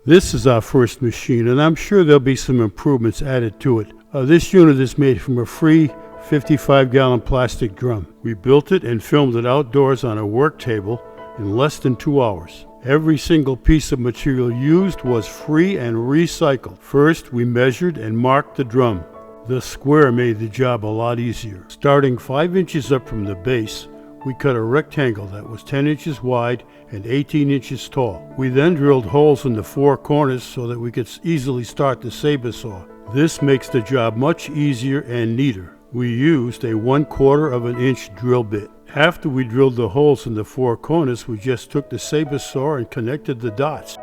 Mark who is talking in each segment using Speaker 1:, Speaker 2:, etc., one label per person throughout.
Speaker 1: This is our first machine, and I'm sure there'll be some improvements added to it. This unit is made from a free 55-gallon plastic drum. We built it and filmed it outdoors on a work table in less than 2 hours. Every single piece of material used was free and recycled. First, we measured and marked the drum. The square made the job a lot easier. Starting 5 inches up from the base, we cut a rectangle that was 10 inches wide and 18 inches tall. We then drilled holes in the 4 corners so that we could easily start the saber saw. This makes the job much easier and neater. We used a 1/4 inch drill bit. After we drilled the holes in the 4 corners, we just took the saber saw and connected the dots.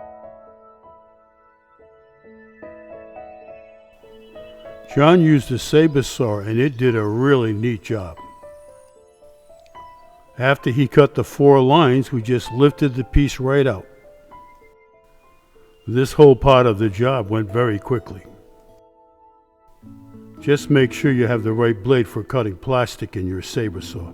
Speaker 1: John used a saber saw and it did a really neat job. After he cut the 4 lines, we just lifted the piece right out. This whole part of the job went very quickly. Just make sure you have the right blade for cutting plastic in your saber saw.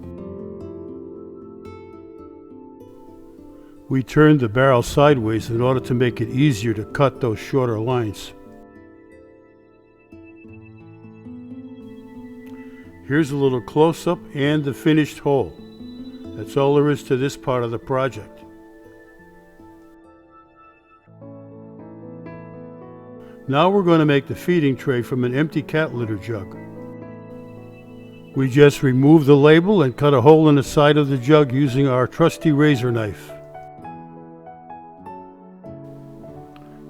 Speaker 1: We turned the barrel sideways in order to make it easier to cut those shorter lines. Here's a little close-up and the finished hole. That's all there is to this part of the project. Now we're going to make the feeding tray from an empty cat litter jug. We just removed the label and cut a hole in the side of the jug using our trusty razor knife.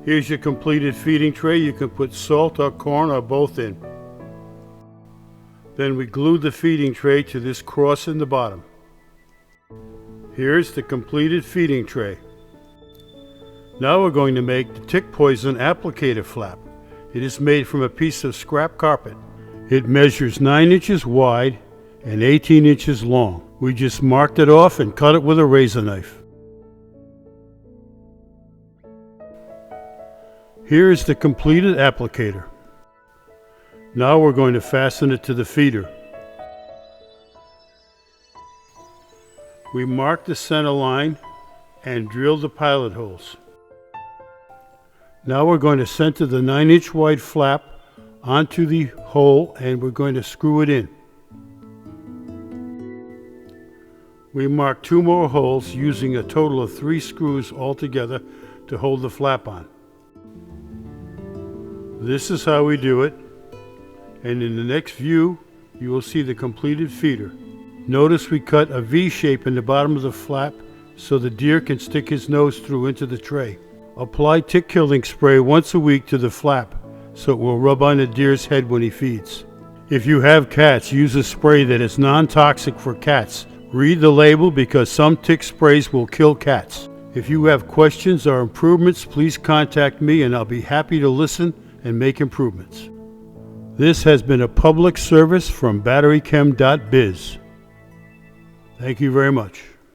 Speaker 1: Here's your completed feeding tray. You can put salt or corn or both in. Then we glued the feeding tray to this cross in the bottom. Here's the completed feeding tray. Now we're going to make the tick poison applicator flap. It is made from a piece of scrap carpet. It measures 9 inches wide and 18 inches long. We just marked it off and cut it with a razor knife. Here is the completed applicator. Now we're going to fasten it to the feeder. We mark the center line and drill the pilot holes. Now we're going to center the 9-inch wide flap onto the hole and we're going to screw it in. We mark 2 more holes using a total of 3 screws altogether to hold the flap on. This is how we do it, and in the next view you will see the completed feeder. Notice we cut a V shape in the bottom of the flap so the deer can stick his nose through into the tray. Apply tick killing spray once a week to the flap so it will rub on the deer's head when he feeds. If you have cats, use a spray that is non-toxic for cats. Read the label because some tick sprays will kill cats. If you have questions or improvements, please contact me and I'll be happy to listen and make improvements. This has been a public service from batterychem.biz. Thank you very much.